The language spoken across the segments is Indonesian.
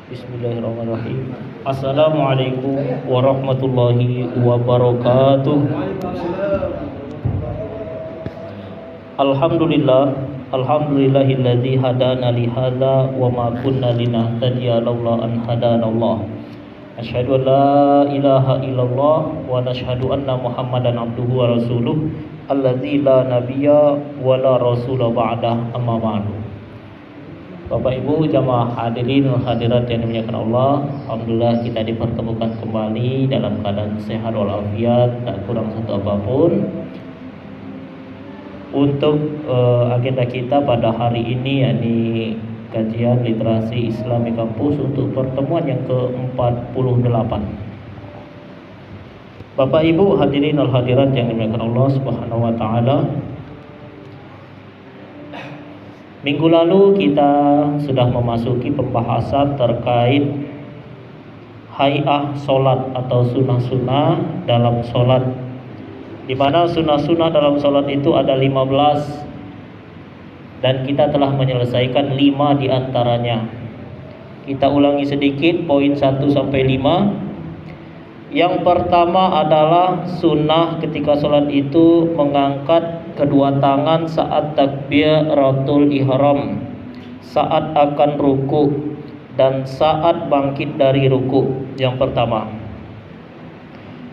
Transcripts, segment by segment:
Bismillahirrahmanirrahim. Assalamualaikum warahmatullahi wabarakatuh. Alhamdulillahilladzi hadana li hadza wa ma kunna linahtadiya laula an hadanallah. Asyhadu an la ilaha illallah wa nashhadu anna Muhammadan abduhu wa rasuluh alladzi la nabiyya wa la rasula ba'dah, amma ba'du. Bapak Ibu jamaah hadirin dan hadirat yang dimuliakan Allah, alhamdulillah kita dipertemukan kembali dalam keadaan sehat walafiat, tak kurang satu apapun. Untuk agenda kita pada hari ini, yakni kajian literasi Islam di kampus untuk pertemuan yang ke-48. Bapak Ibu hadirin dan hadirat yang dimuliakan Allah Subhanahu wa taala, minggu lalu kita sudah memasuki pembahasan terkait hay'ah solat atau sunnah-sunnah dalam solat, di mana sunnah-sunnah dalam solat itu ada 15 dan kita telah menyelesaikan 5 di antaranya. Kita ulangi sedikit poin 1 sampai 5. Yang pertama adalah sunnah ketika solat itu mengangkat kedua tangan saat takbiratul ihram, saat akan ruku, dan saat bangkit dari ruku. Yang pertama.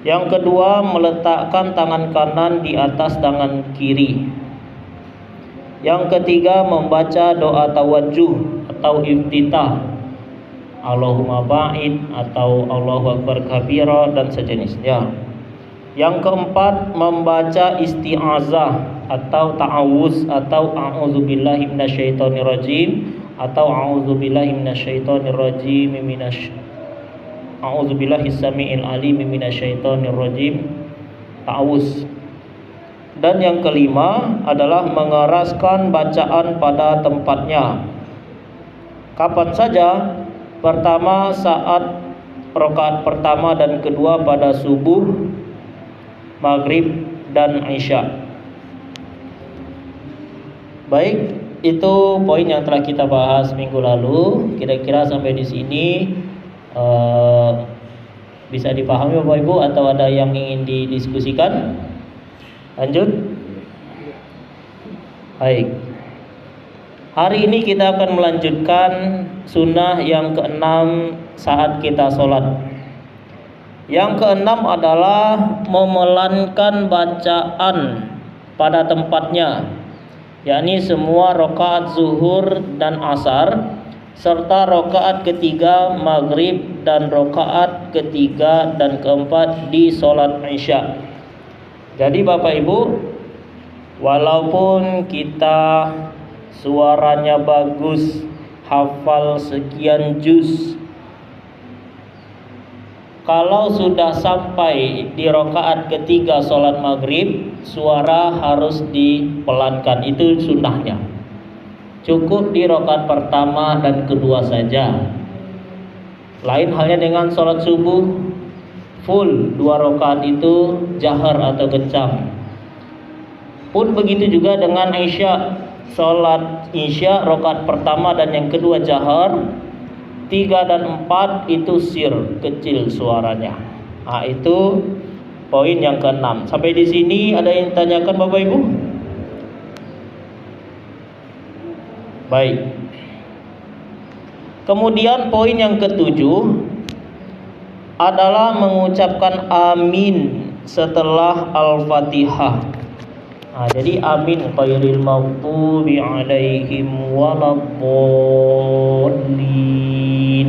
Yang kedua, meletakkan tangan kanan di atas tangan kiri. Yang ketiga, membaca doa tawajjuh atau iftitah, Allahumma ba'id atau Allahu akbar kabira dan sejenisnya. Yang keempat, membaca isti'azah atau ta'awuz atau a'udzubillahi minasyaitonirrajim atau a'udzubillahi minasyaitonirrajim a'udzubillahis samiil alim minasyaitonirrajim, ta'awuz. Dan yang kelima adalah mengeraskan bacaan pada tempatnya. Kapan saja? Pertama saat rakaat pertama dan kedua pada subuh, maghrib, dan isya. Baik, itu poin yang telah kita bahas minggu lalu. Kira-kira sampai di sini bisa dipahami Bapak Ibu atau ada yang ingin didiskusikan? Lanjut. Baik. Hari ini kita akan melanjutkan sunnah yang keenam saat kita sholat. Yang keenam adalah memelankan bacaan pada tempatnya, yakni semua rakaat zuhur dan asar, serta rakaat ketiga maghrib dan rakaat ketiga dan keempat di sholat isya. Jadi Bapak Ibu, walaupun kita suaranya bagus, hafal sekian juz, kalau sudah sampai di rakaat ketiga sholat maghrib, suara harus dipelankan. Itu sunnahnya. Cukup di rakaat pertama dan kedua saja. Lain halnya dengan sholat subuh, full 2 rakaat itu jahar atau kencang. Pun begitu juga dengan isya. Sholat isya rakaat pertama dan yang kedua jahar, 3 dan 4 itu sir, kecil suaranya. Nah, itu poin yang ke-6. Sampai di sini ada yang tanyakan Bapak Ibu? Baik. Kemudian poin yang ke-7 adalah mengucapkan amin setelah Al-Fatihah. Nah, jadi amin ghairil maghdubi alaihim waladdallin.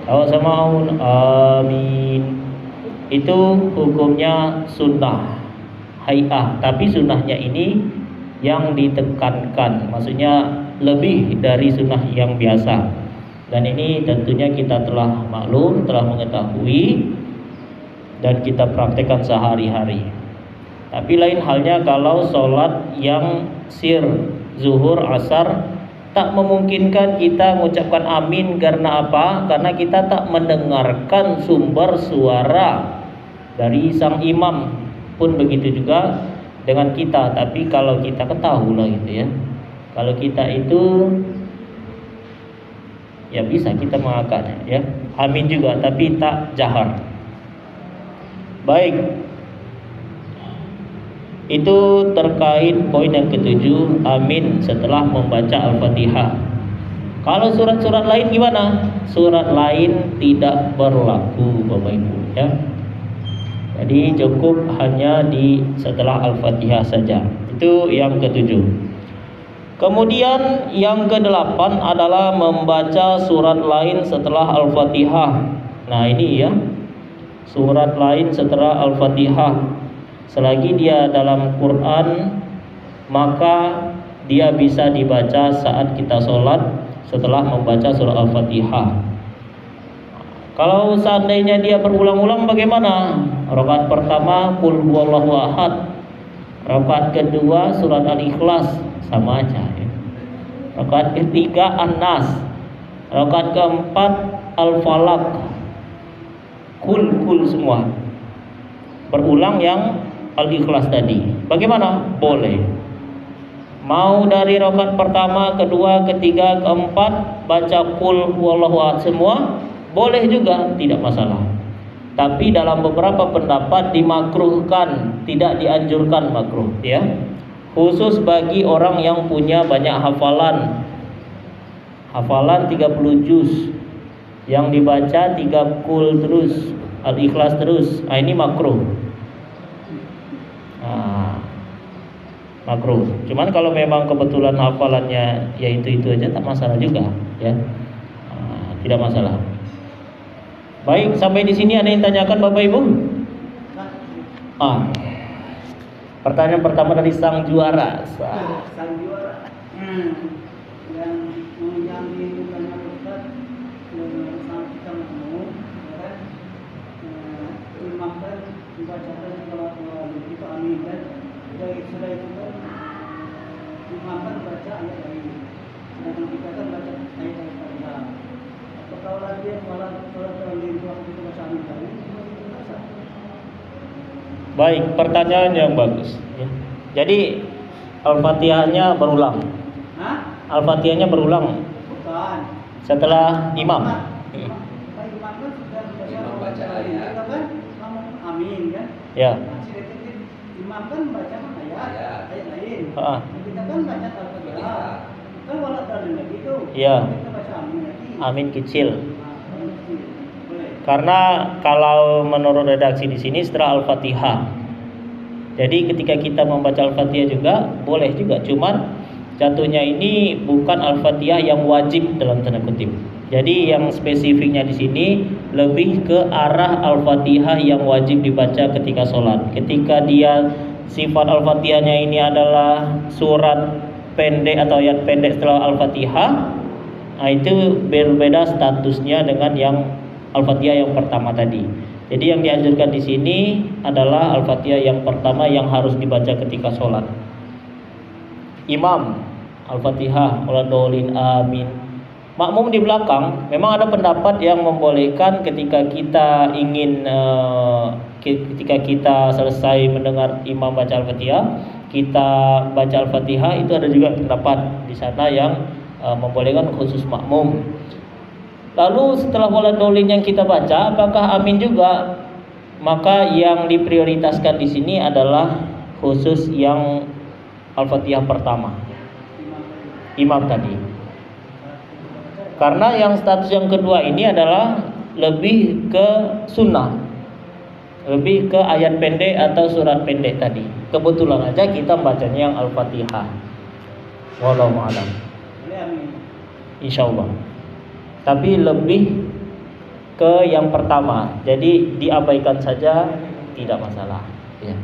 Kalau sama amin. Itu hukumnya sunnah hay'ah, tapi sunnahnya ini yang ditekankan, maksudnya lebih dari sunnah yang biasa. Dan ini tentunya kita telah maklum, telah mengetahui dan kita praktekkan sehari-hari. Tapi lain halnya kalau sholat yang sir, zuhur, asar, tak memungkinkan kita mengucapkan amin. Karena apa? Karena kita tak mendengarkan sumber suara dari sang imam. Pun begitu juga dengan kita. Tapi kalau kita ketahuilah gitu ya, kalau kita itu ya bisa kita mengangkatnya ya. Amin juga tapi tak jahar. Baik. Itu terkait poin yang ketujuh, amin setelah membaca Al-Fatihah. Kalau surat-surat lain gimana? Surat lain tidak berlaku Bapak Ibu ya. Jadi cukup hanya di setelah Al-Fatihah saja. Itu yang ketujuh. Kemudian yang kedelapan adalah membaca surat lain setelah Al-Fatihah. Nah ini ya, surat lain setelah Al-Fatihah. Selagi dia dalam Quran, maka dia bisa dibaca saat kita sholat setelah membaca surah Al-Fatihah. Kalau seandainya dia berulang-ulang bagaimana? Rakaat pertama Qul huwallahu ahad, rakaat kedua surat Al-Ikhlas, sama aja ya. Rakaat ketiga An-Nas, rakaat keempat Al-Falaq, kul semua. Berulang yang Al-Ikhlas tadi. Bagaimana? Boleh. Mau dari rakaat pertama, kedua, ketiga, keempat baca qul huwallahu ahad semua, boleh juga, tidak masalah. Tapi dalam beberapa pendapat dimakruhkan, tidak dianjurkan makruh ya. Khusus bagi orang yang punya banyak hafalan. Hafalan 30 juz yang dibaca 3 qul terus, Al-Ikhlas terus. Nah, ini makruh. Makruh. Cuman kalau memang kebetulan hafalannya ya itu aja tak masalah juga ya. Tidak masalah. Baik, sampai di sini ada yang tanyakan Bapak Ibu? Pertanyaan pertama dari sang juara. Sang juara. Yang ditanya Ustaz, sang kita mau kan imam kan membacakan kalau itu amin kan. Sudah itu kan imam kan baca ayat lain, sedangkan kita kan baca ayat Al-Fatihah. Kalau dia malah kalau terlalu waktu itu baca amin tadi, itu biasa. Baik, pertanyaan yang bagus ya. Jadi Al-Fatihahnya berulang. Al-Fatihahnya berulang. Bukan. Setelah imam. Imam kan sudah baca ayat, kan amin kan? Ya. Imam kan baca ayat lain. Kita kan baca Al-Fatihah. Kan walau terlalu lagi itu. Iya. Kita baca amin lagi. Amin kecil. Amin kecil. Boleh. Karena kalau menurut redaksi di sini setelah Al-Fatihah. Jadi ketika kita membaca Al-Fatihah juga boleh juga, cuman jatuhnya ini bukan Al-Fatihah yang wajib dalam tanda kutip. Jadi yang spesifiknya di sini lebih ke arah Al-Fatihah yang wajib dibaca ketika sholat. Ketika dia sifat Al-Fatihahnya ini adalah surat pendek atau ayat pendek setelah Al-Fatihah, nah itu berbeda statusnya dengan yang Al-Fatihah yang pertama tadi. Jadi yang dianjurkan di sini adalah Al-Fatihah yang pertama yang harus dibaca ketika sholat. Imam Al-Fatihah, waladhdallin, amin. Makmum di belakang, memang ada pendapat yang membolehkan ketika kita ingin ketika kita selesai mendengar imam baca Al-Fatihah, kita baca Al-Fatihah. Itu ada juga pendapat di sana yang membolehkan khusus makmum. Lalu setelah waladhdallin yang kita baca, apakah amin juga? Maka yang diprioritaskan di sini adalah khusus yang Al-Fatihah pertama, imam tadi. Karena yang status yang kedua ini adalah lebih ke sunnah, lebih ke ayat pendek atau surat pendek tadi. Kebetulan aja kita bacanya yang Al-Fatihah. Wallahu a'lam. Insyaallah. Tapi lebih ke yang pertama. Jadi diabaikan saja, tidak masalah ya.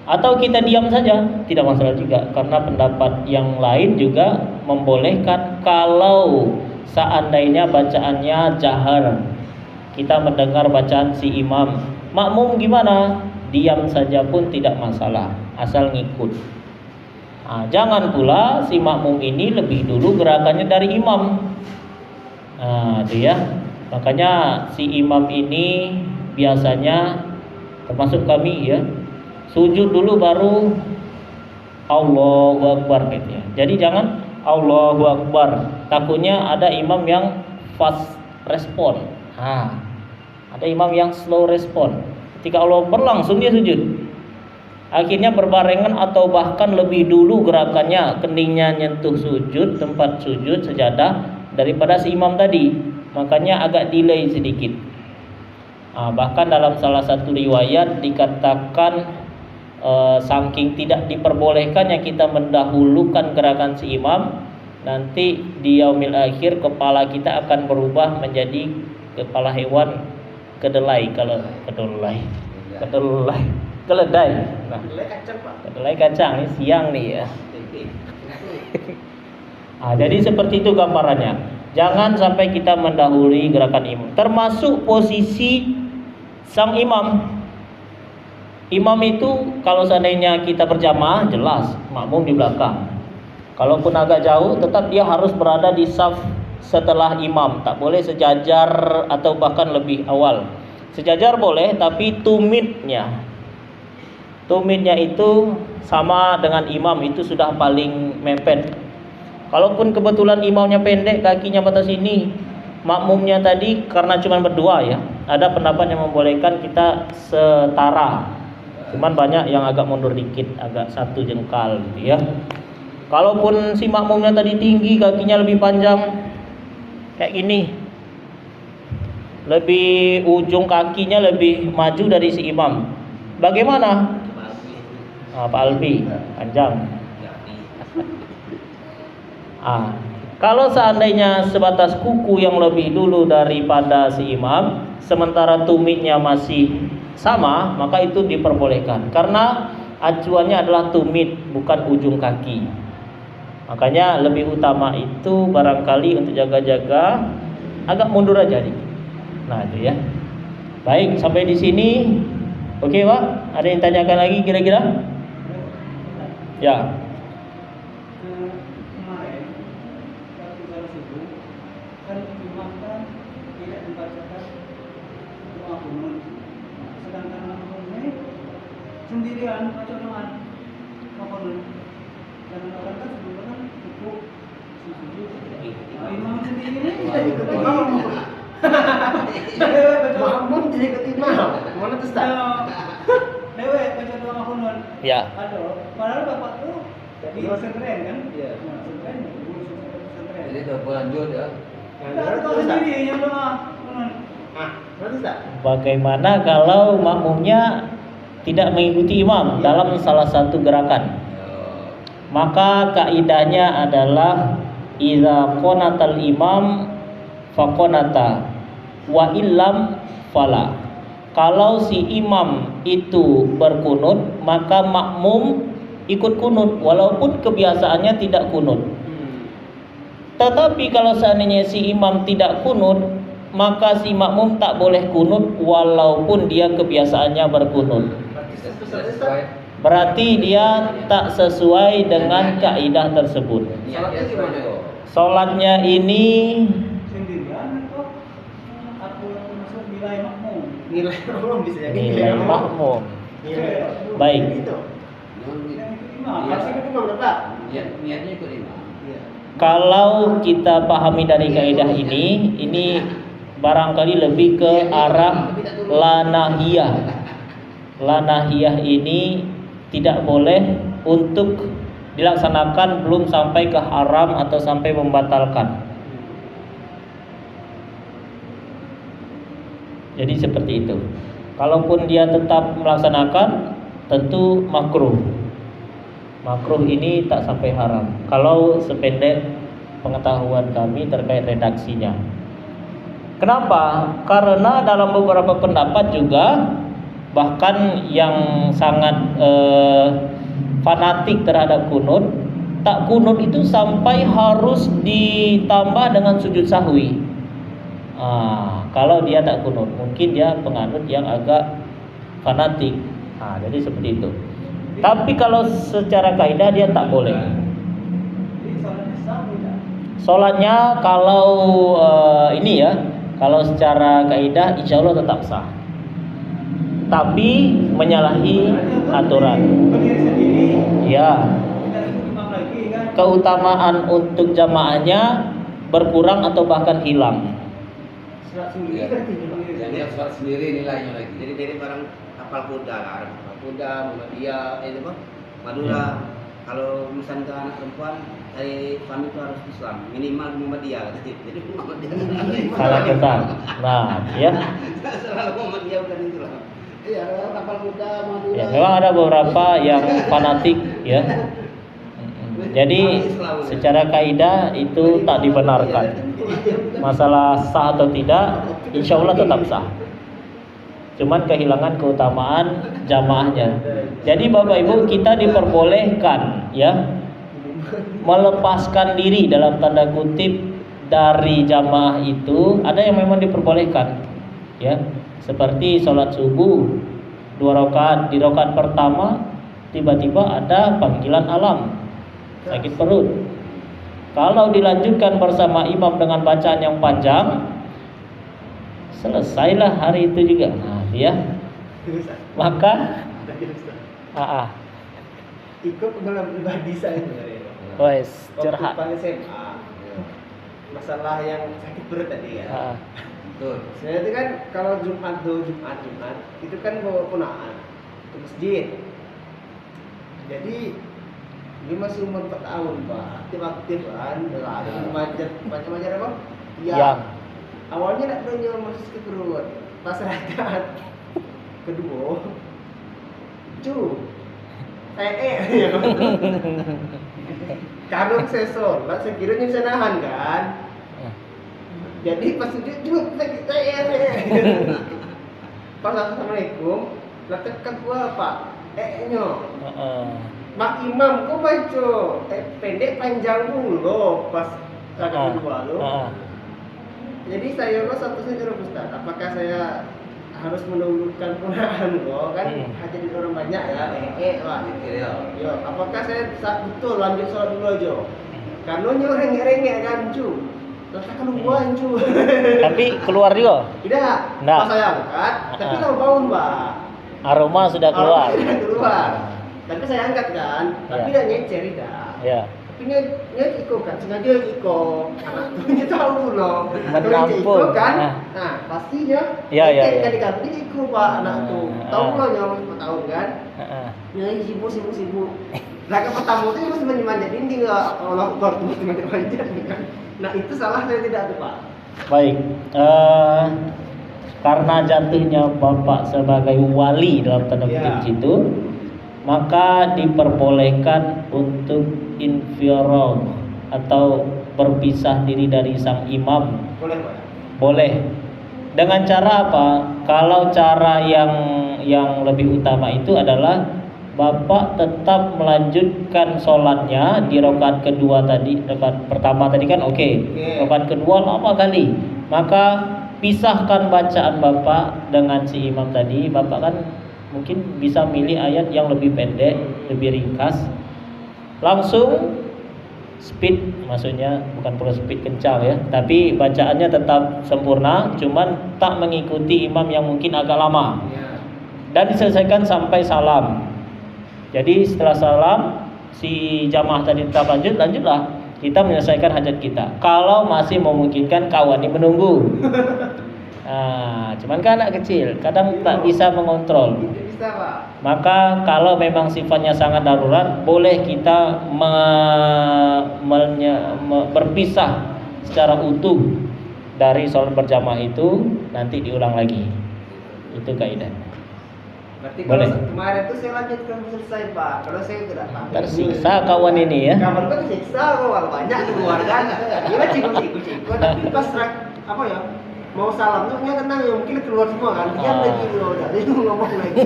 Atau kita diam saja, tidak masalah juga. Karena pendapat yang lain juga membolehkan kalau seandainya bacaannya jahar, kita mendengar bacaan si imam. Makmum gimana? Diam saja pun tidak masalah, asal ngikut. Nah, jangan pula si makmum ini lebih dulu gerakannya dari imam. Nah, itu ya. Makanya si imam ini biasanya termasuk kami ya, sujud dulu baru Allahu Akbar gitu ya. Jadi jangan Allahu Akbar takutnya ada imam yang fast respon. Ada imam yang slow respon. Ketika Allah Akbar langsung dia sujud. Akhirnya berbarengan atau bahkan lebih dulu gerakannya, keningnya nyentuh sujud, tempat sujud sejadah daripada si imam tadi. Makanya agak delay sedikit. Bahkan dalam salah satu riwayat dikatakan saking tidak diperbolehkannya kita mendahulukan gerakan si imam, nanti di yaumil akhir kepala kita akan berubah menjadi kepala hewan kedelai. Kalau keledai. Nah, kedelai kacang ini siang nih ya. Jadi seperti itu gambarannya. Jangan sampai kita mendahului gerakan imam. Termasuk posisi sang imam. Imam itu kalau seandainya kita berjamaah jelas makmum di belakang. Kalaupun agak jauh tetap dia harus berada di saf setelah imam. Tak boleh sejajar atau bahkan lebih awal. Sejajar boleh tapi tumitnya itu sama dengan imam, itu sudah paling mepet. Kalaupun kebetulan imamnya pendek, kakinya batas ini, makmumnya tadi karena cuma berdua ya, ada pendapat yang membolehkan kita setara. Cuman banyak yang agak mundur dikit, agak 1 jengkal gitu ya. Kalaupun si makmumnya tadi tinggi, kakinya lebih panjang kayak gini, lebih ujung kakinya lebih maju dari si imam, bagaimana? Pak Albi panjang. Kalau seandainya sebatas kuku yang lebih dulu daripada si imam, sementara tumitnya masih sama, maka itu diperbolehkan. Karena acuannya adalah tumit, bukan ujung kaki. Makanya lebih utama itu barangkali untuk jaga-jaga agak mundur aja nih. Nah itu ya. Baik, sampai di sini. Oke Pak, ada yang tanyakan lagi kira-kira? Ya. Kemarin waktu salat subuh kan imam kan tidak membacakan doa kunut, sedangkan makmum ini sendirian baca doa kunut. Dan orang kan sebelumnya kan cukup sujud. Imam sendiri ini tidak ikut imam. Makmum tidak ikut imam. Mana tuh Ustaz? Dewe baca doa kunut. Ya. Aduh, padahal bapak tuh di pesantren kan? Iya. Pesantren, pesantren. Jadi itu lanjut ya. Ada tahu sendiri yang doa kunut. Berarti tak? Bagaimana kalau makmumnya tidak mengikuti imam dalam salah satu gerakan? Maka kaidahnya adalah idza qanatal imam faqanata wa illam fala. Kalau si imam itu berkunut, maka makmum ikut kunut walaupun kebiasaannya tidak kunut. Tetapi kalau seandainya si imam tidak kunut, maka si makmum tak boleh kunut walaupun dia kebiasaannya berkunut. Berarti dia tak sesuai dengan kaidah tersebut. Salatnya ini Sendirian atau aku masuk nilai makmum? Nilai makmum bisa jadi nilai makmum. Nilai Baik. gitu. Yang ikut imam. Harus ikut imam Pak. Niatnya ikut imam. Iya. Kalau kita pahami dari kaidah ini barangkali lebih ke arah lanahiyah. Lanahiyah ini tidak boleh untuk dilaksanakan belum sampai ke haram atau sampai membatalkan. Jadi seperti itu. Kalaupun dia tetap melaksanakan, tentu makruh. Makruh ini tak sampai haram. Kalau sependek pengetahuan kami terkait redaksinya. Kenapa? Karena dalam beberapa pendapat juga, bahkan yang sangat fanatik terhadap kunut, tak kunut itu sampai harus ditambah dengan sujud sahwi. Kalau dia tak kunut, mungkin dia penganut yang agak fanatik. Jadi seperti itu. Tapi kalau secara kaidah dia tak boleh. Jadi salatnya sah tidak? Sholatnya kalau ini ya, kalau secara kaidah insya Allah tetap sah. Tapi menyalahi aturan. Berdiri sendiri. Ya. Tidak ikut imam lagi kan? Keutamaan untuk jamaahnya berkurang atau bahkan hilang. Serat sendiri Ya. berarti. Yang dia sholat sendiri nilainya lagi. Jadi dari barang kapal kuda lah, ada kapal kuda, Muhammadiyah, itu apa? Madura. Ya. Kalau misalnya ke anak perempuan, dari suami itu harus Islam, minimal Muhammadiyah. Jadi Muhammadiyah. Salah kita. Nah, ya. Selalu Muhammadiyah bukan Islam. Iya, kapal kuda, Madura. Ya, memang ada beberapa yang fanatik ya. Jadi secara kaidah itu tak dibenarkan. Masalah sah atau tidak, insya Allah tetap sah. Cuman kehilangan keutamaan jamaahnya. Jadi Bapak Ibu, kita diperbolehkan ya melepaskan diri dalam tanda kutip dari jamaah itu. Ada yang memang diperbolehkan ya. Seperti sholat subuh 2 rakaat, di rakaat pertama tiba-tiba ada panggilan alam, sakit perut. Kalau dilanjutkan bersama imam dengan bacaan yang panjang, selesailah hari itu juga. Nah, ya. Maka Ikut pengalaman pribadi saya. wes curhat. Waktu SMA, masalah yang sakit perut tadi ya. Betul. Saya itu kan kalau Jumat itu kan bawa ponaan ke masjid. Jadi dia masih umur 4 tahun Pak, aktif kan, lari macam-macam apa? Yang Awalnya nak punya masih sakit perut, pas rakaat kedua, karena saya sholat, saya kira bisa nahan kan. Jadi pas sujud sakit pas assalamualaikum, letakkan gua Pak, nya. Mak Imam kok baca pendek panjang dulu pas rakaat kedua lo. Jadi saya lo satu-satunya jurus Ustaz. Apakah saya harus mendahulukan ponaan lo kan hajat di orang banyak ya. Lah. Yo, apakah saya betul lanjut sholat dulu aja? Karena nyo rengek-rengek kan cu. Letakkan gua cu. tapi keluar juga. Tidak. Nggak. Pas saya angkat, tapi lama bangun, Pak. Aroma sudah keluar. Sudah keluar. Tapi saya angkat kan, tapi Ya. dia nyecer tidak. Ya. Tapi nya iko kan, sengaja iko. Anak tuh nya tahu loh. Menampung. Kan? Ah. Nah, pastinya. Ya, ya, ya. Kali kali iko Pak anak tuh. Tahu loh nyawa 10 tahun kan? Nya sibuk. Lagi pertama itu masih manjat dinding enggak Allah Akbar tuh masih manjat kan. Nah, itu salah saya tidak tuh, Pak. Baik. Karena jatuhnya Bapak sebagai wali dalam tanda kutip Ya. situ, maka diperbolehkan untuk infirad atau berpisah diri dari sang imam. Boleh, Pak. Boleh. Dengan cara apa? Kalau cara yang lebih utama itu adalah Bapak tetap melanjutkan sholatnya di rakaat kedua tadi. Rakaat pertama tadi kan oke. Rakaat kedua lama kali. Maka pisahkan bacaan Bapak dengan si imam tadi. Bapak kan mungkin bisa milih ayat yang lebih pendek, lebih ringkas. Langsung speed, maksudnya bukan perlu speed kencang ya, tapi bacaannya tetap sempurna, cuman tak mengikuti imam yang mungkin agak lama. Dan diselesaikan sampai salam. Jadi setelah salam si jamaah tadi tetap lanjutlah kita menyelesaikan hajat kita. Kalau masih memungkinkan kawan ini menunggu. Nah, cuman kan anak kecil, kadang tak bisa mengontrol. Itu bisa, Pak. Maka kalau memang sifatnya sangat darurat, boleh kita berpisah secara utuh dari sholat berjamaah itu, nanti diulang lagi. Itu kaidah. Berarti Boleh. kalau kemarin itu saya lanjutkan selesai, Pak. Kalau saya tidak tahu. Tersiksa kawan ini ya. Kawan kan tersiksa, kawan banyak keluarga. Dia cikgu. Tapi pas apa ya? Mau salam tuh nya tenang ya, mungkin keluar semua kan. Dia lagi loh, dia ngomong lagi.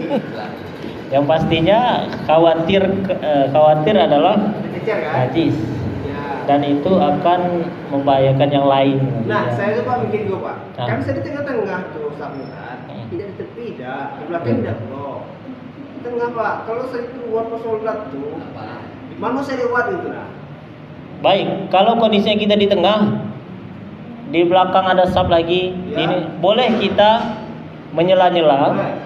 Yang pastinya khawatir adalah Dikejar kan? najis. Ya. Dan itu akan membahayakan yang lain. Nah, Ya. saya tuh Pak mikir juga, Pak. Nah. Kan saya di tengah-tengah tuh sambutan. Tidak di tepi, tidak. Di belakang tidak loh. Di tengah, Pak. Kalau saya keluar pas sholat tuh, mana saya lewat itu nah. Baik, kalau kondisinya kita di tengah, di belakang ada sab lagi, Ya. ini boleh kita menyela-nyela. Boleh.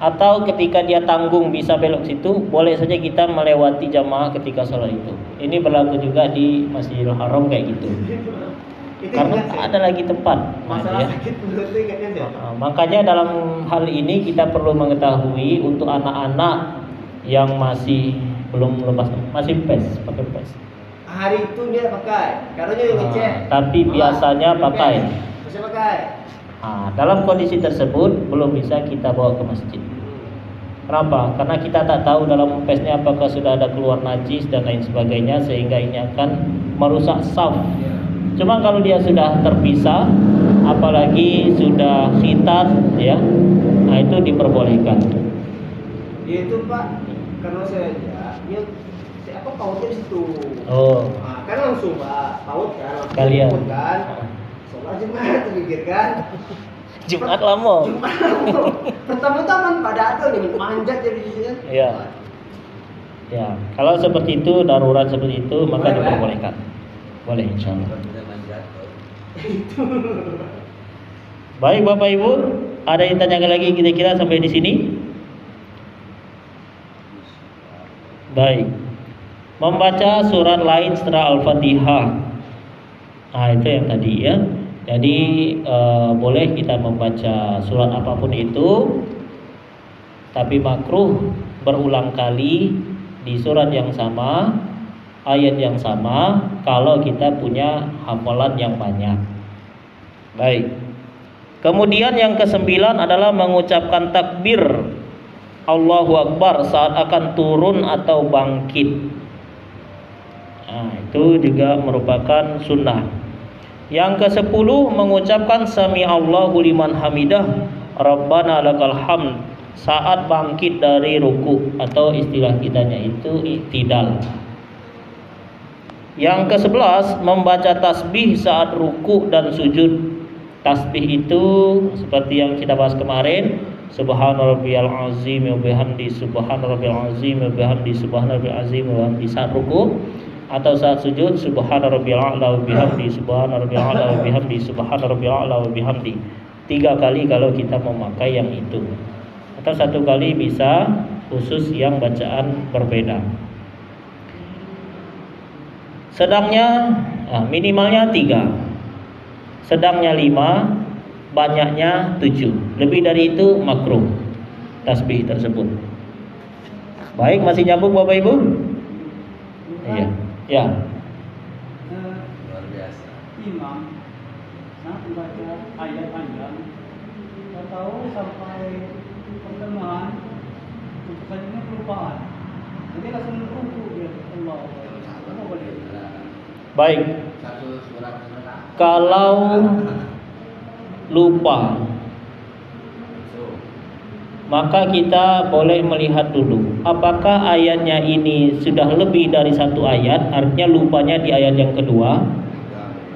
Atau ketika dia tanggung bisa belok situ, boleh saja kita melewati jamaah ketika sholat itu. Ini berlaku juga di Masjidil Haram kayak gitu. Itu karena ingat tak saya. ada lagi tempat. Masalah ya. sakit mulut itu ingatnya saya. Makanya dalam hal ini kita perlu mengetahui untuk anak-anak yang masih belum lepas, masih PES, pakai PES. Hari itu dia pakai, karena dia ngecek. Tapi biasanya pakai. Bisa pakai. Dalam kondisi tersebut belum bisa kita bawa ke masjid. Kenapa? Karena kita tak tahu dalam PES-nya apakah sudah ada keluar najis dan lain sebagainya, sehingga ini akan merusak saf. Cuma kalau dia sudah terpisah, apalagi sudah khitan, ya, nah itu diperbolehkan. Dia itu Pak, karena saya dia apa pautnya di situ. Oh. Kan langsung Pak, paut kan, langsung Kalian. jemput kan. Sholat Jumat pikir kan. Jumat lama. Pertama-tama pada atau nih manjat jadi di sini. Iya. Ya, kalau seperti itu, darurat seperti itu, maka Boleh, diperbolehkan. Boleh, insya Allah. Baik Bapak Ibu, ada yang tanyakan lagi kira-kira sampai di sini? Baik. Membaca surat lain setelah Al-Fatihah. Nah, itu yang tadi ya. Jadi boleh kita membaca surat apapun itu, tapi makruh berulang kali di surat yang sama, ayat yang sama, kalau kita punya hafalan yang banyak. Baik. Kemudian yang kesembilan adalah mengucapkan takbir Allahu Akbar saat akan turun atau bangkit. Nah, itu juga merupakan sunnah. Yang ke-10 mengucapkan Sami Allahu liman hamidah Rabbana lakal hamd saat bangkit dari ruku, atau istilah kitanya itu i'tidal. Yang ke-11 membaca tasbih saat ruku dan sujud. Tasbih itu seperti yang kita bahas kemarin, Subhana rabbiyal azim wa bihamdi, Subhana rabbiyal azim wa bihamdi, Subhana rabbiyal azim wa bihamdi saat ruku. Atau saat sujud Subhana rabbiyal a'la wa bihamdi, Subhana rabbiyal a'la wa bihamdi, Subhana rabbiyal a'la wa bihamdi. 3 kali kalau kita memakai yang itu. Atau 1 kali bisa khusus yang bacaan berbeda. Sedangnya minimalnya 3, sedangnya 5, banyaknya 7. Lebih dari itu makruh tasbih tersebut. Baik, masih nyambung Bapak Ibu? Iya. Ya. Luar biasa. Imam membaca ayat panjang, nggak tahu sampai pertengahan, putusannya kelupaan. Jadi langsung ruku dia. Allah. Apa boleh? Baik. Satu surat surat. Kalau lupa, maka kita boleh melihat dulu apakah ayatnya ini sudah lebih dari 1 ayat, artinya lupanya di ayat yang kedua,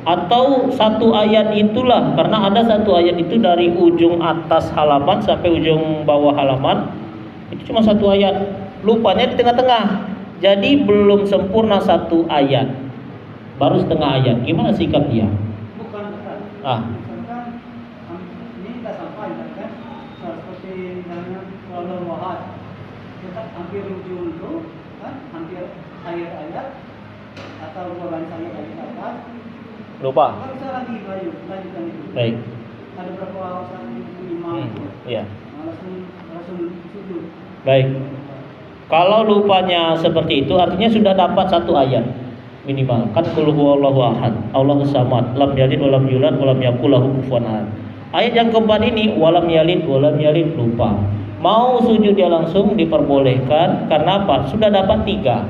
atau 1 ayat itulah, karena ada 1 ayat itu dari ujung atas halaman sampai ujung bawah halaman, itu cuma 1 ayat, lupanya di tengah-tengah, jadi belum sempurna 1 ayat, baru setengah ayat. Gimana sikap dia? Bukan dekat. Misalkan ini nggak sampai kan? Seperti misalnya kalau wahad, kita hampir ujung itu, kan? Hampir akhir ayat atau bagian ayat atas. Lupa. Kan bisa lagi lanjutkan itu. Baik. Ada berapa alasan imam? Iya. Langsung sujud. Baik. Kalau lupanya seperti itu, artinya sudah dapat 1 ayat minimal. Kan qul huwallahu ahad, Allahus samad, lam yalid wa lam yulad wa lam yakul lahu kufuwan ahad. Ayat yang keempat ini walam yalid lupa. Mau sujud dia langsung diperbolehkan, karena apa? Sudah dapat 3.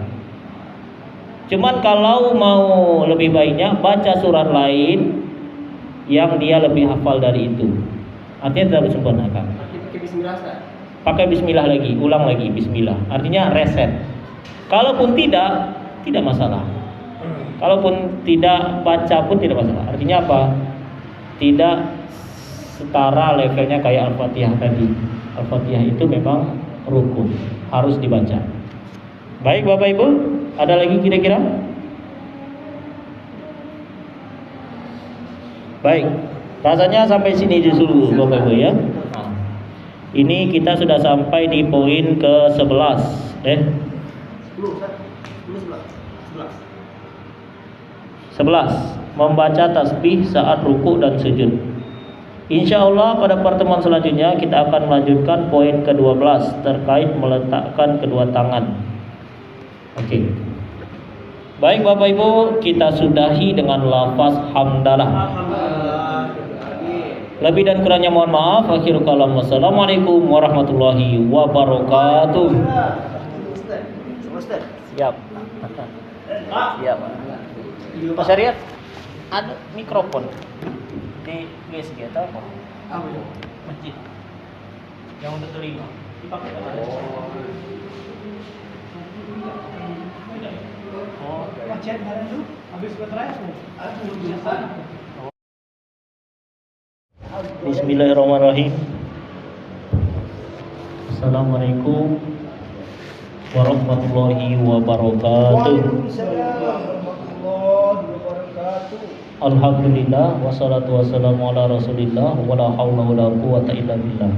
Cuman kalau mau lebih baiknya baca surat lain yang dia lebih hafal dari itu. Artinya tidak disempurnakan. Pakai bismillah. Pakai bismillah lagi, ulang lagi bismillah. Artinya reset. Kalaupun tidak masalah. Kalaupun tidak baca pun tidak masalah. Artinya apa? Tidak setara levelnya kayak Al-Fatihah tadi. Al-Fatihah itu memang rukun, harus dibaca. Baik Bapak Ibu, ada lagi kira-kira? Baik, rasanya sampai sini dulu Bapak Ibu ya. Ini kita sudah sampai di poin ke-11. 11. membaca tasbih saat ruku dan sujud. Insya Allah pada pertemuan selanjutnya kita akan melanjutkan poin ke-12 terkait meletakkan kedua tangan. Oke. Baik Bapak Ibu, kita sudahi dengan lafaz hamdalah. Lebih dan kurangnya mohon maaf. Akhirul kalam. Wassalamualaikum warahmatullahi wabarakatuh. Siap. Siap. Pak Syariat, ada mikrofon di GSG atau apa? Masjid yang untuk telinga dipakai apa? Macet barang itu habis baterai tuh. Bismillahirrahmanirrahim. Assalamualaikum warahmatullahi wabarakatuh. Alhamdulillah wassalatu wassalamu ala Rasulillah wala haula wala quwata illa billah.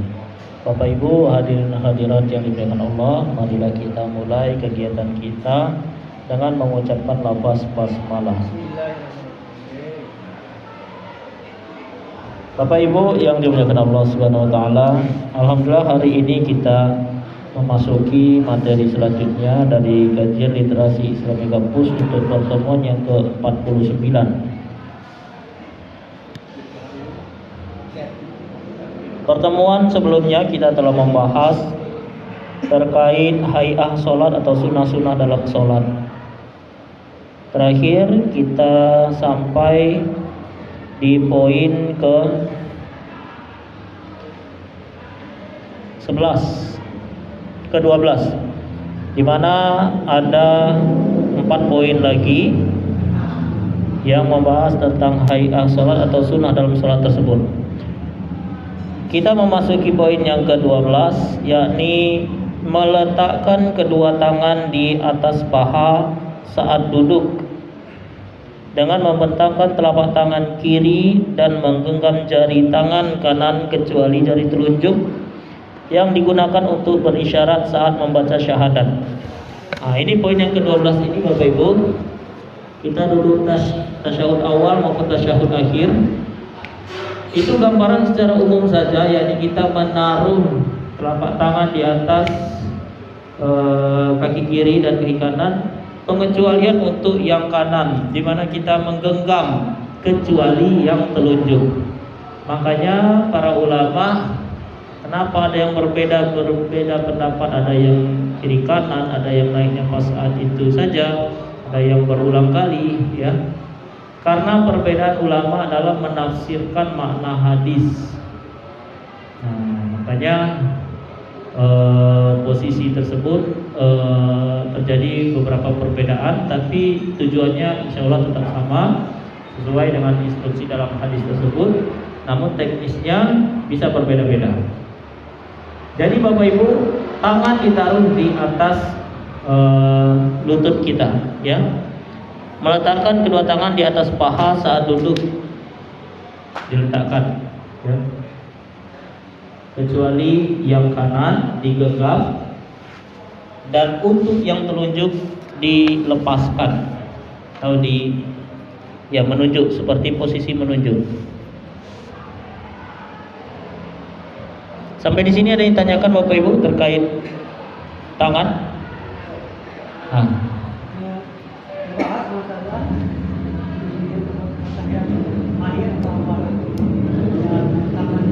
Bapak Ibu hadirin hadirat yang dimuliakan Allah, marilah kita mulai kegiatan kita dengan mengucapkan lafaz basmalah. Bapak Ibu yang dimuliakan Allah Subhanahu wa taala, alhamdulillah hari ini kita memasuki materi selanjutnya dari kajian literasi Islami Kampus untuk pertemuan yang ke-49. Pertemuan sebelumnya kita telah membahas terkait hay'ah sholat atau sunnah-sunnah dalam sholat. Terakhir kita sampai di poin ke-12, di mana ada 4 poin lagi yang membahas tentang hay'ah sholat atau sunnah dalam sholat tersebut. Kita memasuki poin yang ke-12, yakni meletakkan kedua tangan di atas paha saat duduk dengan membentangkan telapak tangan kiri dan menggenggam jari tangan kanan kecuali jari telunjuk yang digunakan untuk berisyarat saat membaca syahadat. Nah, ini poin yang ke-12 ini Bapak Ibu. Kita duduk tasyahud awal maupun tasyahud akhir. Itu gambaran secara umum saja, yakni kita menaruh telapak tangan di atas kaki kiri dan kaki kanan, pengecualian untuk yang kanan di mana kita menggenggam kecuali yang telunjuk. Makanya para ulama, kenapa ada yang berbeda pendapat, ada yang kiri kanan, ada yang naiknya pas saat itu saja, ada yang berulang kali, ya. Karena perbedaan ulama adalah menafsirkan makna hadis. Nah, makanya posisi tersebut terjadi beberapa perbedaan, tapi tujuannya insya Allah tetap sama sesuai dengan instruksi dalam hadis tersebut. Namun teknisnya bisa berbeda-beda. Jadi Bapak Ibu, tangan ditaruh di atas lutut kita, ya. Meletakkan kedua tangan di atas paha saat duduk, diletakkan, ya. Kecuali yang kanan digenggam, dan untuk yang telunjuk dilepaskan atau menunjuk, seperti posisi menunjuk. Sampai di sini ada yang tanyakan Bapak Ibu terkait tangan? Bahas masalah yang mahir bahwa tangan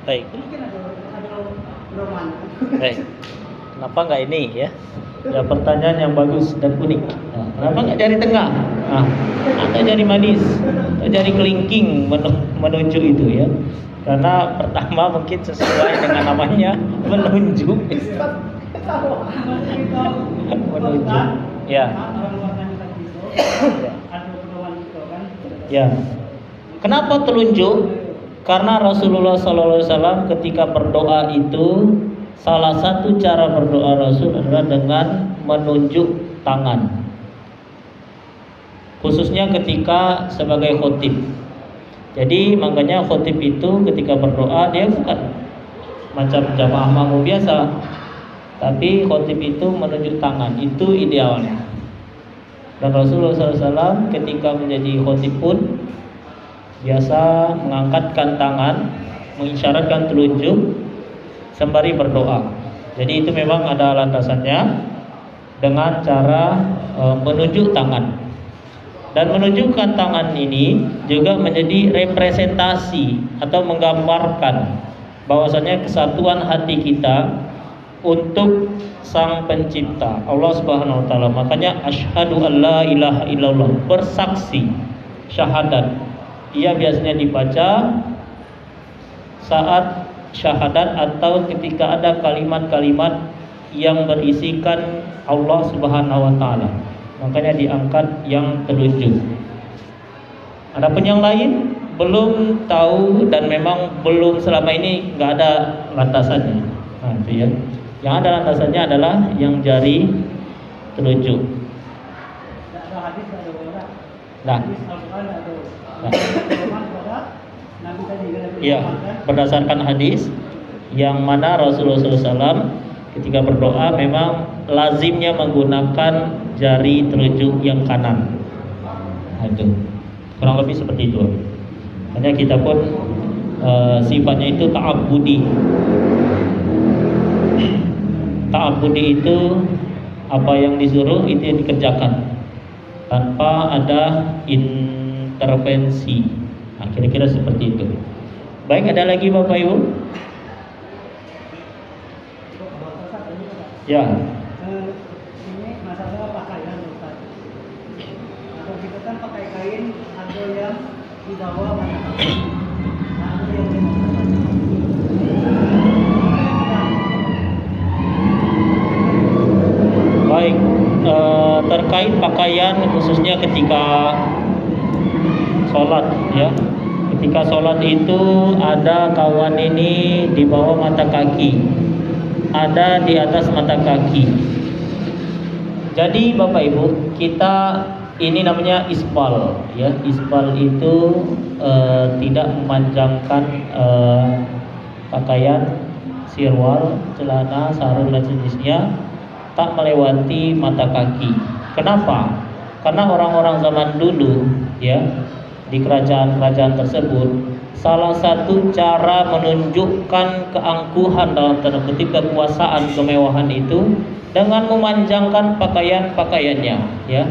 Baik. Baik. Kenapa nggak ini, ya? Ya, pertanyaan yang bagus dan unik. Nah, kenapa nggak jari tengah? Nah, atau jari manis, atau jari kelingking menunjuk itu, ya? Karena pertama mungkin sesuai dengan namanya menunjuk. Menunjuk. Ya. Ya. Kenapa telunjuk? Karena Rasulullah SAW ketika berdoa itu, salah satu cara berdoa Rasul adalah dengan menunjuk tangan, khususnya ketika sebagai khotib. Jadi makanya khotib itu ketika berdoa dia bukan macam jamaah makmum biasa, tapi khotib itu menunjuk tangan, itu idealnya. Dan Rasulullah SAW ketika menjadi khotib pun biasa mengangkatkan tangan, mengisyaratkan telunjuk sembari berdoa. Jadi itu memang ada landasannya dengan cara menunjuk tangan. Dan menunjukkan tangan ini juga menjadi representasi atau menggambarkan bahwasanya kesatuan hati kita untuk Sang Pencipta Allah Subhanahu wa taala. Makanya asyhadu alla ilaha illallah, bersaksi syahadat. Ia biasanya dibaca saat syahadat atau ketika ada kalimat-kalimat yang berisikan Allah Subhanahu wa taala. Makanya diangkat yang telunjuk. Adapun yang lain belum tahu dan memang belum selama ini nggak ada landasannya. Nah, itu ya. Yang ada landasannya adalah yang jari telunjuk. Ada hadis ada orang. Nah. Hadis Al-Qur'an ada. Nabi tadi Iya, berdasarkan hadis yang mana Rasulullah SAW ketika berdoa memang lazimnya menggunakan jari telunjuk yang kanan. Nah, itu kurang lebih seperti itu. Hanya kita pun sifatnya itu ta'abbudi. Ta'abbudi itu apa yang disuruh itu yang dikerjakan tanpa ada intervensi. Nah, kira-kira seperti itu. Baik, ada lagi Bapak Ibu? Ya. Ini masalah pakaian Ustaz. Kalau kita kan pakai kain, ada yang di bawah mana? Ada yang di atas. Baik, terkait pakaian khususnya ketika sholat ya. Ketika sholat itu ada kawan ini di bawah mata kaki, ada di atas mata kaki. Jadi Bapak Ibu, kita ini namanya isbal ya. Isbal itu tidak memanjangkan pakaian, sirwal, celana, sarung dan sejenisnya, tak melewati mata kaki. Kenapa? Karena orang-orang zaman dulu ya, di kerajaan-kerajaan tersebut, salah satu cara menunjukkan keangkuhan dalam tanda kutip kekuasaan, kemewahan itu dengan memanjangkan pakaian-pakaiannya ya.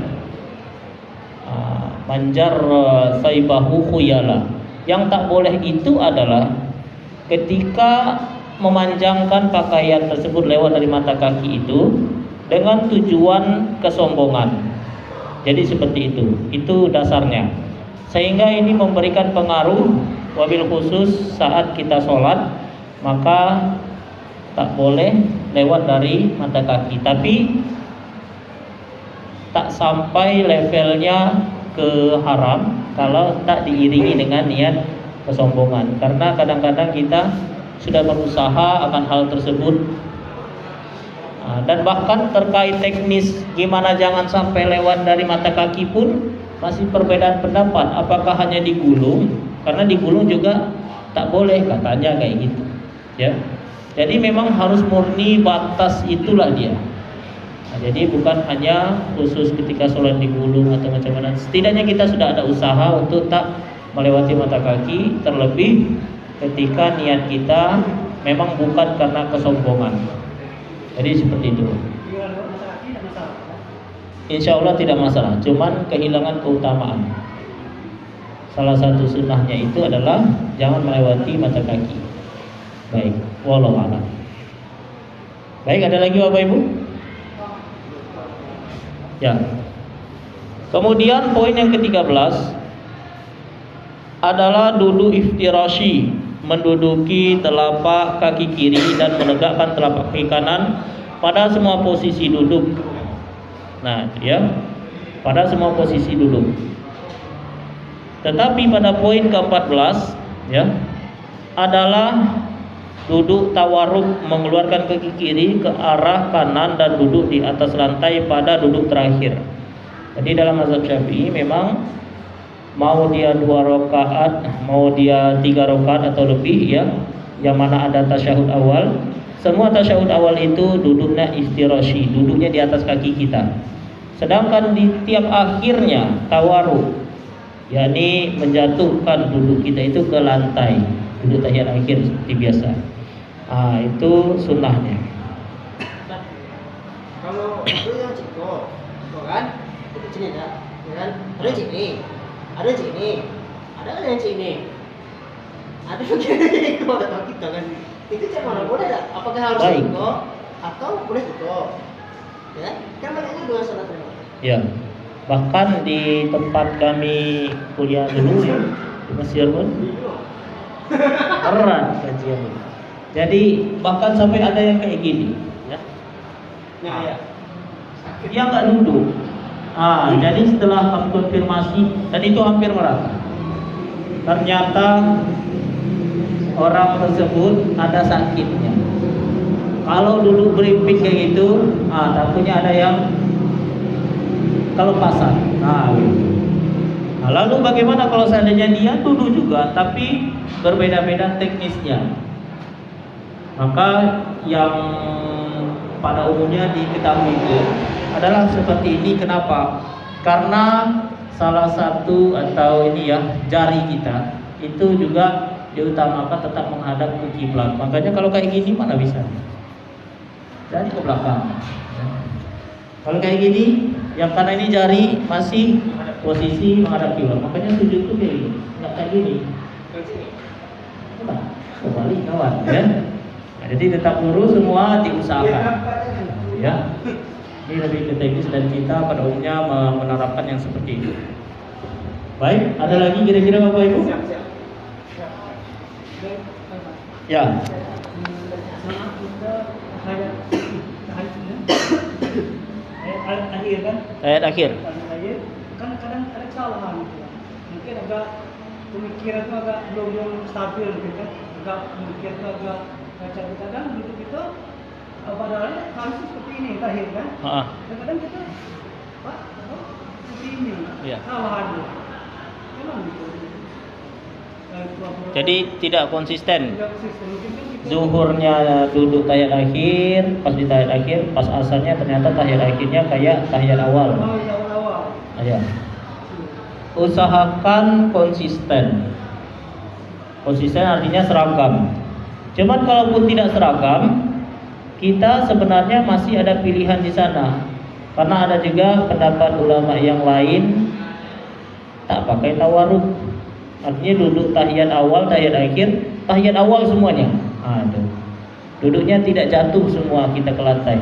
Manjar saibahu khuyala. Yang tak boleh itu adalah ketika memanjangkan pakaian tersebut lewat dari mata kaki itu dengan tujuan kesombongan. Jadi seperti itu dasarnya. Sehingga ini memberikan pengaruh, wabil khusus saat kita sholat, maka tak boleh lewat dari mata kaki. Tapi tak sampai levelnya ke haram kalau tak diiringi dengan niat kesombongan. Karena kadang-kadang kita sudah berusaha akan hal tersebut, dan bahkan terkait teknis gimana jangan sampai lewat dari mata kaki pun masih perbedaan pendapat. Apakah hanya digulung? Karena digulung juga tak boleh katanya kayak gitu ya. Jadi memang harus murni batas itulah dia. Nah, jadi bukan hanya khusus ketika sholat digulung atau macam mana. Setidaknya kita sudah ada usaha untuk tak melewati mata kaki, terlebih ketika niat kita memang bukan karena kesombongan. Jadi seperti itu. Insya Allah tidak masalah, cuman kehilangan keutamaan. Salah satu sunnahnya itu adalah jangan melewati mata kaki. Baik, wallahu a'lam. Baik, ada lagi Bapak Ibu? Ya. Kemudian poin yang ke-13 adalah duduk iftirashi, menduduki telapak kaki kiri dan menegakkan telapak kaki kanan pada semua posisi duduk. Nah, ya, pada semua posisi duduk. Tetapi pada poin ke-14 ya, adalah duduk tawarruk, mengeluarkan kaki kiri ke arah kanan dan duduk di atas lantai pada duduk terakhir. Jadi dalam mazhab Syafi'i memang mau dia 2 rakaat, mau dia 3 rakaat atau lebih ya, yang mana ada tasyahud awal, semua tasyahud awal itu duduknya iftirashi, duduknya di atas kaki kita. Sedangkan di tiap akhirnya tawarruk, yakni menjatuhkan duduk kita itu ke lantai, duduk tahiyat akhir seperti biasa. Itu sunnahnya. Nah, kalau itu yang ciko, kan? Itu sini ya kan? Ada sini, ada sini, ada yang sini, ada begini. Kalau ada kita kan, itu cek mana boleh tak? Apakah harus ciko atau boleh ciko? Ya, kan makanya 2 salat terima. Ya, bahkan di tempat kami kuliah dulu ya, di Mesir pun erat kajian. Jadi bahkan sampai ada yang kayak gini, ya. Ya. Dia nggak duduk. Jadi setelah kami konfirmasi dan itu hampir merata, ternyata orang tersebut ada sakitnya. Kalau dulu berimpik kayak gitu, takutnya ada yang kelepasan. Gitu. Lalu bagaimana kalau seandainya dia duduk juga, tapi berbeda-beda teknisnya? Maka yang pada umumnya diketahui itu adalah seperti ini. Kenapa? Karena salah satu atau ini ya, jari kita itu juga diutamakan tetap menghadap ke kiblat. Makanya kalau kayak gini mana bisa? Jari ke belakang. Kalau kayak gini, yang kanan ini jari masih posisi menghadap kiblat. Makanya sujud itu kayak gini, nggak kayak gini. Kembali kawan, ya. Jadi tetap lurus semua diusahakan. Ya. Ini lebih ke teknis dan kita pada umumnya menerapkan yang seperti itu. Baik, ada lagi kira-kira Bapak Ibu? Siap. Ya. Akhir kan? Ayat akhir. Akhir kan kadang ada kesalahan gitu. Mungkin agak pemikiran itu agak belum stabil gitu kan. Agak pemikiran itu agak kadang duduk itu padahal harusnya seperti ini terakhir kan. Kadang kita seperti ini. Iya. Kesalahan. Memang gitu. Jadi tidak konsisten. Tidak konsisten. Mungkin kan kita Zuhurnya duduk tahiyat akhir, pas di tahiyat akhir, pas asarnya ternyata tahiyat akhirnya kayak tahiyat awal. awal. Ya. Usahakan konsisten. Konsisten artinya seragam. Cuman kalaupun tidak seragam, kita sebenarnya masih ada pilihan di sana. Karena ada juga pendapat ulama yang lain tak pakai tawarruk. Artinya duduk tahiyat awal, tahiyat akhir, tahiyat awal semuanya. Duduknya tidak jatuh semua kita ke lantai.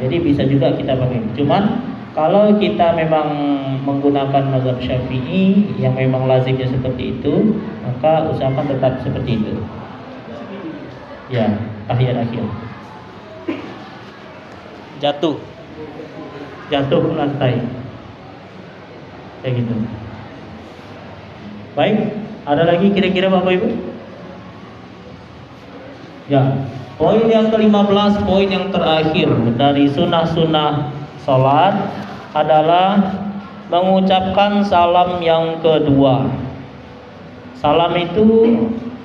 Jadi bisa juga kita pakai. Cuman kalau kita memang menggunakan mazhab Syafi'i yang memang lazimnya seperti itu, maka usahakan tetap seperti itu. Ya, tahiyat akhir. Jatuh ke lantai. Kayak gitu. Baik, ada lagi kira-kira Bapak Ibu? Ya, poin yang ke-15, poin yang terakhir dari sunnah-sunnah sholat adalah mengucapkan salam yang kedua. Salam itu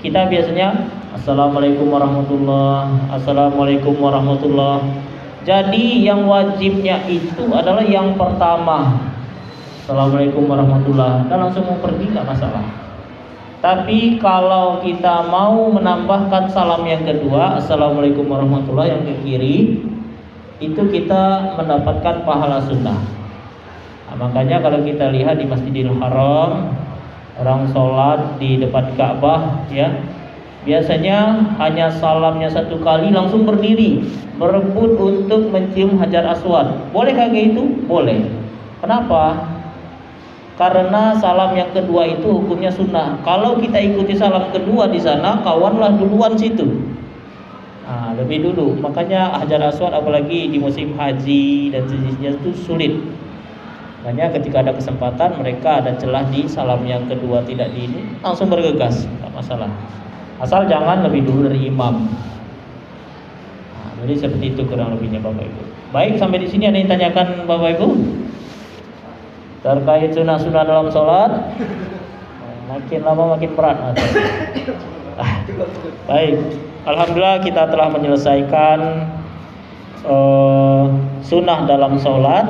kita biasanya Assalamualaikum warahmatullahi, Assalamualaikum warahmatullahi. Jadi yang wajibnya itu adalah yang pertama, Assalamualaikum warahmatullahi, dan langsung mau pergi nggak masalah. Tapi kalau kita mau menambahkan salam yang kedua, Assalamualaikum warahmatullahi, yang ke kiri, itu kita mendapatkan pahala sunnah. Makanya kalau kita lihat di Masjidil Haram, orang sholat di depan Ka'bah, ya, biasanya hanya salamnya satu kali langsung berdiri, berebut untuk mencium Hajar Aswad. Boleh kayak gitu? Boleh. Kenapa? Karena salam yang kedua itu hukumnya sunnah. Kalau kita ikuti salam kedua di sana, kawanlah duluan situ. Lebih dulu. Makanya Hajar Aswad apalagi di musim haji dan sejenisnya itu sulit. Makanya ketika ada kesempatan mereka ada celah di salam yang kedua, tidak di ini, langsung bergegas, tak masalah. Asal jangan lebih dulu dari imam. Nah, jadi seperti itu kurang lebihnya Bapak Ibu. Baik, sampai di sini ada yang tanyakan Bapak Ibu terkait sunnah-sunnah dalam sholat. Makin lama makin berat. Baik, alhamdulillah kita telah menyelesaikan sunnah dalam sholat.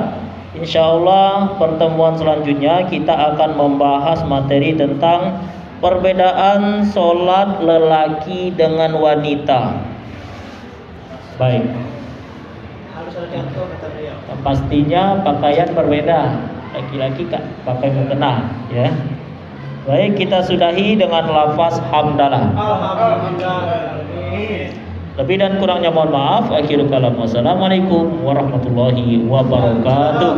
Insya Allah pertemuan selanjutnya kita akan membahas materi tentang perbedaan sholat lelaki dengan wanita. Baik. Harus ada contoh kata beliau. Pastinya pakaian berbeda. Laki-laki pakai mukena, ya. Baik, kita sudahi dengan lafaz hamdalah. Alhamdulillah. Lebih dan kurangnya mohon maaf. Akhirul kalam. Wassalamualaikum warahmatullahi wabarakatuh.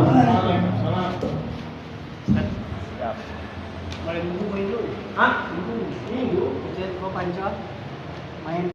Boleh minggu. Hah? Minggu. Minggu. Jadi kau panjang.